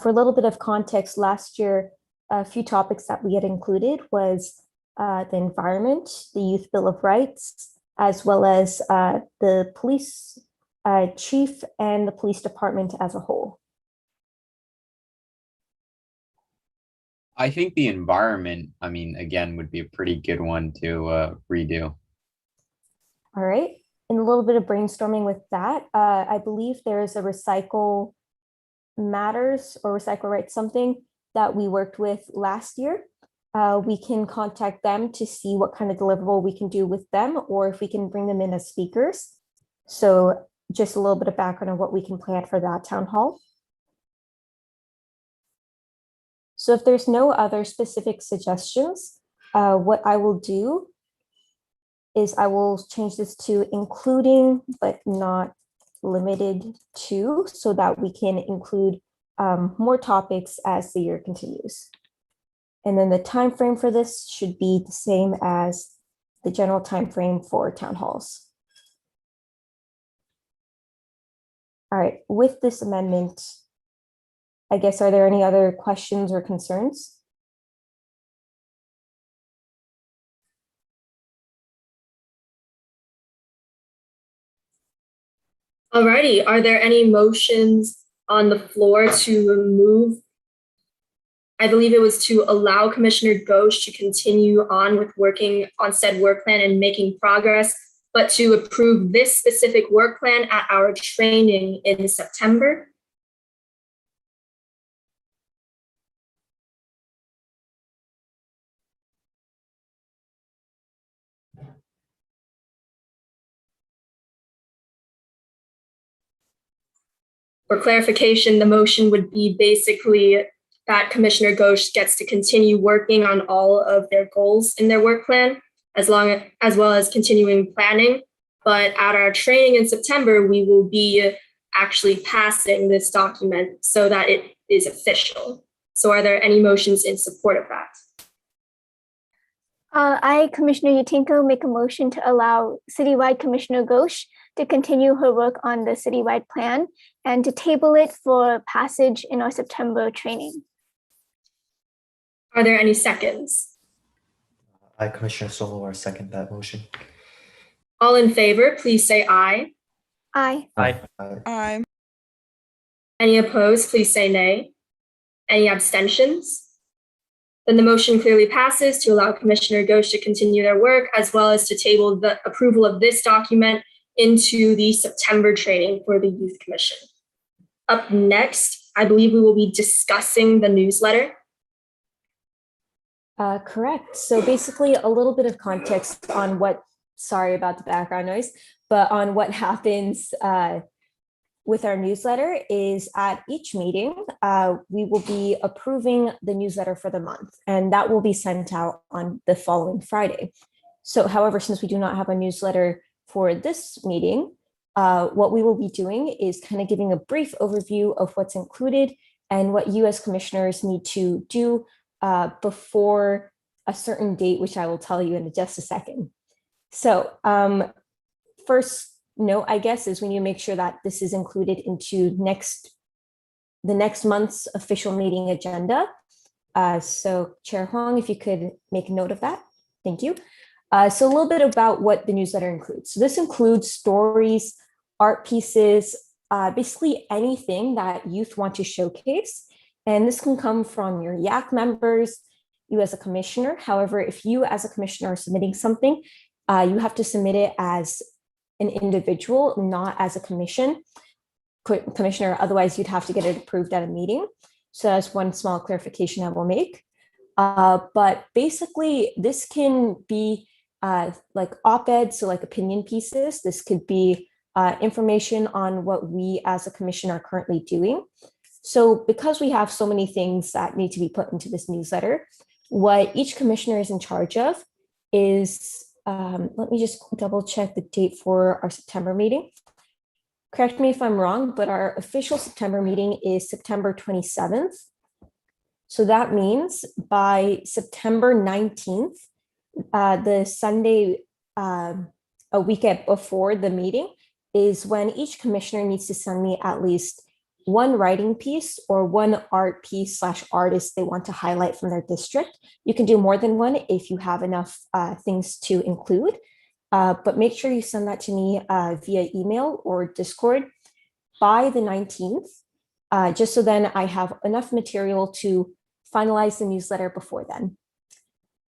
For a little bit of context, last year, a few topics that we had included was the environment, the Youth Bill of Rights, as well as the police chief and the police department as a whole. I think the environment, I mean, again, would be a pretty good one to redo. All right. And a little bit of brainstorming with that, I believe there is a Recycle Matters or Recycle Rights something that we worked with last year. We can contact them to see what kind of deliverable we can do with them, or if we can bring them in as speakers. So just a little bit of background on what we can plan for that town hall. So if there's no other specific suggestions, what I will do is I will change this to including but not limited to, so that we can include more topics as the year continues. And then the time frame for this should be the same as the general time frame for town halls. All right, with this amendment, I guess, are there any other questions or concerns? Alrighty, are there any motions on the floor to remove? I believe it was to allow Commissioner Ghosh to continue on with working on said work plan and making progress, but to approve this specific work plan at our training in September. For clarification, the motion would be basically that Commissioner Ghosh gets to continue working on all of their goals in their work plan, as well as continuing planning. But at our training in September, we will be actually passing this document so that it is official. So are there any motions in support of that? I, Commissioner Yutinko, make a motion to allow citywide Commissioner Ghosh to continue her work on the citywide plan and to table it for passage in our September training. Are there any seconds? I, Commissioner Solowar, second that motion. All in favor, please say aye. Aye. Aye. Aye. Any opposed, please say nay. Any abstentions? Then the motion clearly passes to allow Commissioner Ghosh to continue their work, as well as to table the approval of this document into the September training for the Youth Commission. Up next, I believe we will be discussing the newsletter. Correct. So basically a little bit of context on what, sorry about the background noise, but on what happens with our newsletter is at each meeting, we will be approving the newsletter for the month, and that will be sent out on the following Friday. So however, since we do not have a newsletter for this meeting, what we will be doing is kind of giving a brief overview of what's included and what you as commissioners need to do before a certain date, which I will tell you in just a second. So first note, I guess, is we need to make sure that this is included into the next month's official meeting agenda. So Chair Huang, if you could make note of that. Thank you. So a little bit about what the newsletter includes. So this includes stories, art pieces, basically anything that youth want to showcase. And this can come from your YAC members, you as a commissioner. However, if you as a commissioner are submitting something, you have to submit it as an individual, not as a commissioner. Otherwise, you'd have to get it approved at a meeting. So that's one small clarification I will make. But basically, this can be like op-eds, so like opinion pieces. This could be information on what we as a commission are currently doing. So because we have so many things that need to be put into this newsletter, what each commissioner is in charge of is, let me just double check the date for our September meeting. Correct me if I'm wrong, but our official September meeting is September 27th. So that means by September 19th, the Sunday, a weekend before the meeting, is when each commissioner needs to send me at least one writing piece or one art piece / artist they want to highlight from their district. You can do more than one if you have enough things to include, but make sure you send that to me via email or Discord by the 19th, just so then I have enough material to finalize the newsletter before then.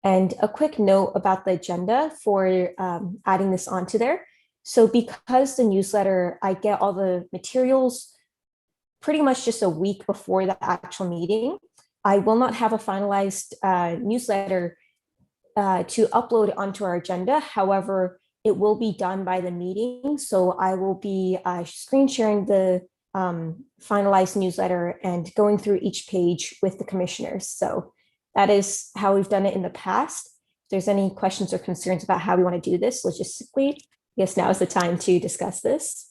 And a quick note about the agenda for adding this onto there. So because the newsletter, I get all the materials pretty much just a week before the actual meeting, I will not have a finalized newsletter to upload onto our agenda. However, it will be done by the meeting. So I will be screen sharing the finalized newsletter and going through each page with the commissioners. So that is how we've done it in the past. If there's any questions or concerns about how we want to do this logistically, I guess now is the time to discuss this.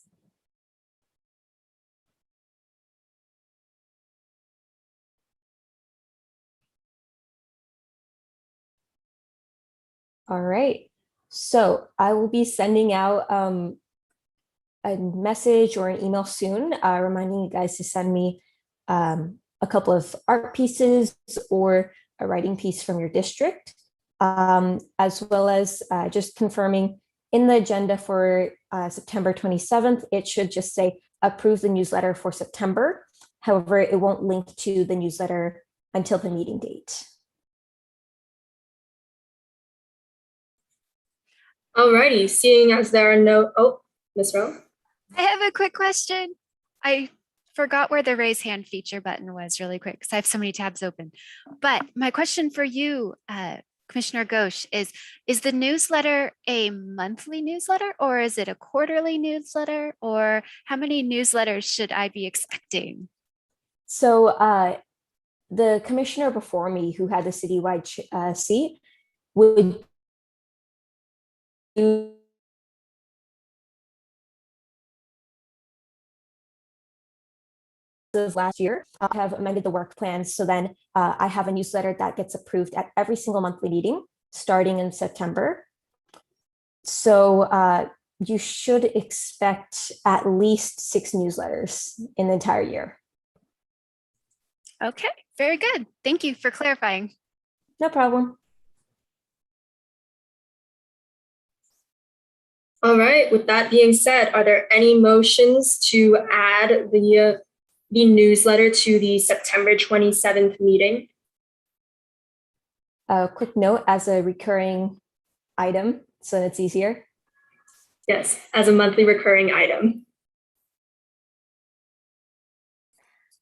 All right, so I will be sending out a message or an email soon, reminding you guys to send me a couple of art pieces or a writing piece from your district, as well as just confirming in the agenda for September 27th, it should just say approve the newsletter for September. However, it won't link to the newsletter until the meeting date. Alrighty, seeing as there are no, oh, Ms. Rowe. I have a quick question. I forgot where the raise hand feature button was really quick because I have so many tabs open. But my question for you, Commissioner Ghosh, is the newsletter a monthly newsletter or is it a quarterly newsletter, or how many newsletters should I be expecting? So the commissioner before me who had the citywide seat would do of last year. I have amended the work plan, so then I have a newsletter that gets approved at every single monthly meeting. starting in September. So you should expect at least 6 newsletters in the entire year. Okay, very good. Thank you for clarifying. No problem. All right, with that being said, are there any motions to add the newsletter to the September 27th meeting? A quick note as a recurring item, so it's easier. Yes, as a monthly recurring item.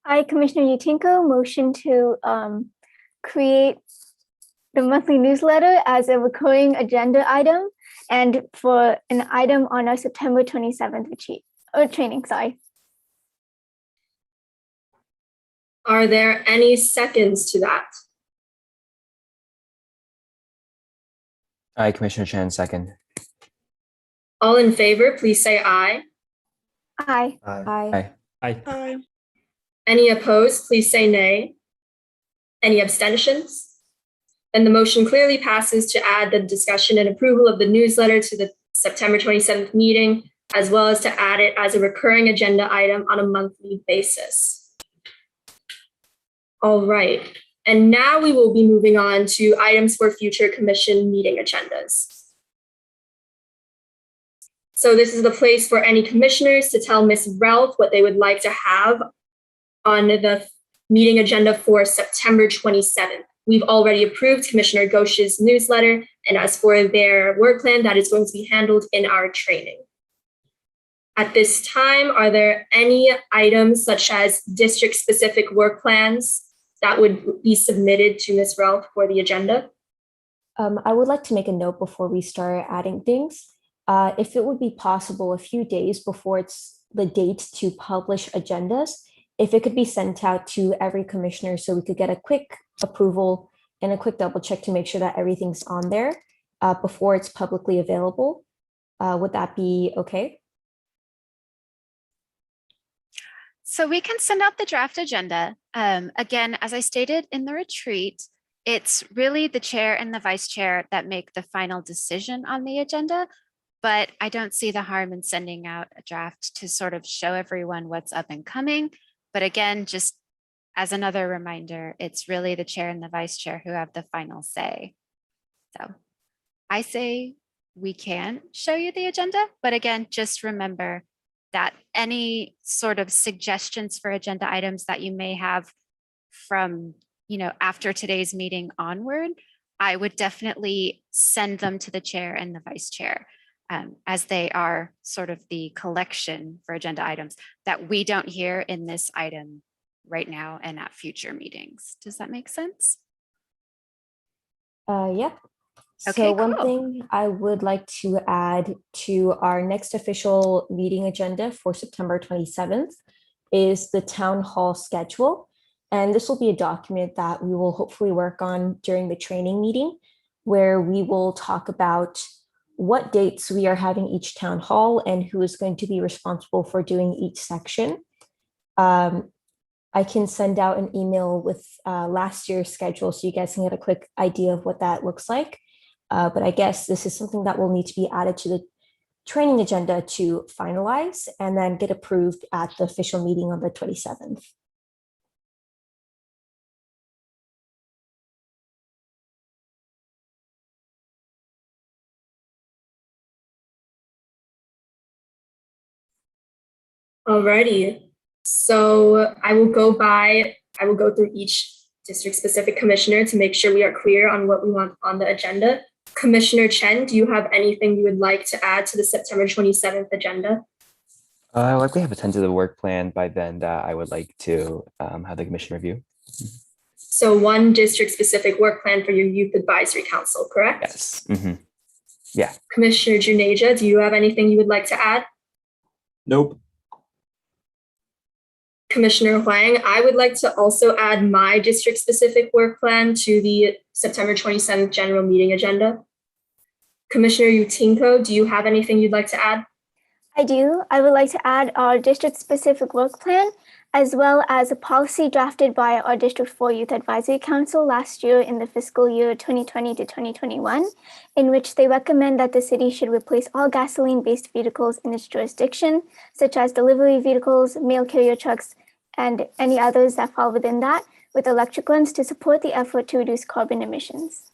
I, Commissioner Yutinko, motion to create the monthly newsletter as a recurring agenda item and for an item on our September 27th retreat or training, sorry. Are there any seconds to that? Aye, Commissioner Chan, second. All in favor, please say aye. Aye. Aye. Aye. Any opposed, please say nay. Any abstentions? Then the motion clearly passes to add the discussion and approval of the newsletter to the September 27th meeting, as well as to add it as a recurring agenda item on a monthly basis. All right, and now we will be moving on to items for future commission meeting agendas. So this is the place for any commissioners to tell Ms. Relf what they would like to have on the meeting agenda for September 27th. We've already approved Commissioner Ghosh's newsletter, and as for their work plan, that is going to be handled in our training. At this time, are there any items such as district-specific work plans that would be submitted to Ms. Relf for the agenda? I would like to make a note before we start adding things. If it would be possible a few days before it's the date to publish agendas, if it could be sent out to every commissioner so we could get a quick approval and a quick double check to make sure that everything's on there before it's publicly available. Would that be okay? So we can send out the draft agenda. Again, as I stated in the retreat, it's really the chair and the vice chair that make the final decision on the agenda, but I don't see the harm in sending out a draft to sort of show everyone what's up and coming. But again, just as another reminder, it's really the chair and the vice chair who have the final say. So I say we can show you the agenda, but again, just remember that any sort of suggestions for agenda items that you may have from, after today's meeting onward, I would definitely send them to the chair and the vice chair, as they are sort of the collection for agenda items that we don't hear in this item right now and at future meetings. Does that make sense? Yeah. Okay, So one cool. thing I would like to add to our next official meeting agenda for September 27th is the town hall schedule. And this will be a document that we will hopefully work on during the training meeting, where we will talk about what dates we are having each town hall and who is going to be responsible for doing each section. I can send out an email with last year's schedule so you guys can get a quick idea of what that looks like. But I guess this is something that will need to be added to the training agenda to finalize and then get approved at the official meeting on the 27th. Alrighty, so I will go through each district-specific commissioner to make sure we are clear on what we want on the agenda. Commissioner Chen, do you have anything you would like to add to the September 27th agenda? I likely have a tentative work plan by then that I would like to have the commission review. So one district-specific work plan for your Youth Advisory Council, correct? Yes. Yeah. Commissioner Juneja, do you have anything you would like to add? Nope. Commissioner Huang, I would like to also add my district-specific work plan to the September 27th general meeting agenda. Commissioner Yutinko, do you have anything you'd like to add? I do. I would like to add our district-specific work plan, as well as a policy drafted by our District 4 Youth Advisory Council last year in the fiscal year 2020 to 2021, in which they recommend that the city should replace all gasoline-based vehicles in its jurisdiction, such as delivery vehicles, mail carrier trucks, and any others that fall within that, with electric ones to support the effort to reduce carbon emissions.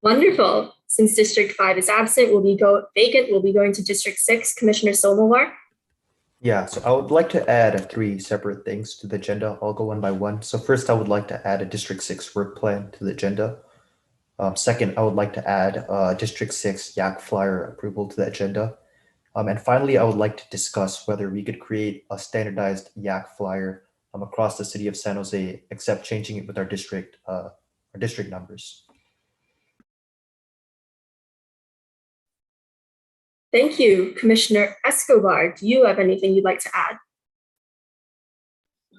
Wonderful. Since District 5 is absent, we'll be going to District 6. Commissioner Somawar. Yeah, so I would like to add 3 separate things to the agenda. I'll go one by one. So first, I would like to add a District 6 work plan to the agenda. Second, I would like to add District 6 YAC flyer approval to the agenda. And finally, I would like to discuss whether we could create a standardized YAC flyer across the city of San Jose, except changing it with our district numbers. Thank you. Commissioner Escobar, do you have anything you'd like to add?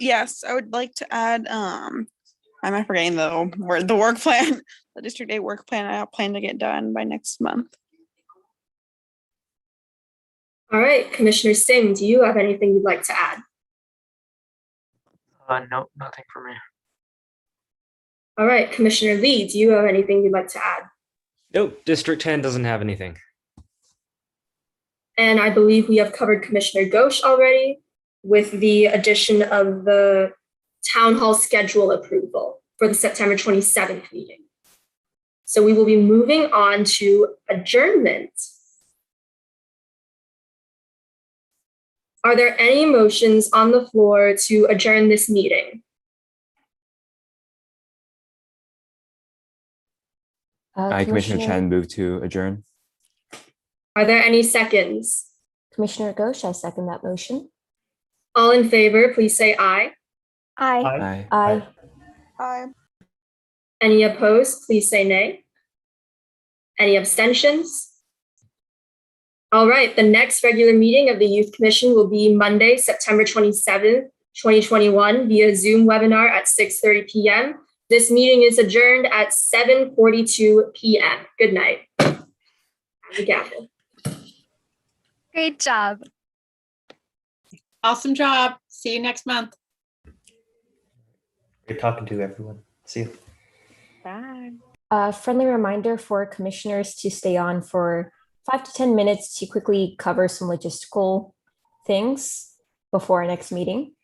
Yes, I would like to add, I'm not forgetting the work plan, the District 8 work plan. I plan to get done by next month. All right, Commissioner Singh, do you have anything you'd like to add? No, nothing for me. All right, Commissioner Lee, do you have anything you'd like to add? Nope, District 10 doesn't have anything. And I believe we have covered Commissioner Ghosh already with the addition of the town hall schedule approval for the September 27th meeting. So we will be moving on to adjournment. Are there any motions on the floor to adjourn this meeting? Commissioner Chen moved to adjourn. Are there any seconds? Commissioner Ghosh, I second that motion. All in favor, please say aye. Aye. Aye. Aye. Any opposed, please say nay. Any abstentions? All right, the next regular meeting of the Youth Commission will be Monday, September 27th, 2021 via Zoom webinar at 6:30 p.m. This meeting is adjourned at 7:42 p.m. Good night. Have a gavel. Great job. Awesome job. See you next month. Great talking to you, everyone. See you. Bye. A friendly reminder for commissioners to stay on for 5 to 10 minutes to quickly cover some logistical things before our next meeting.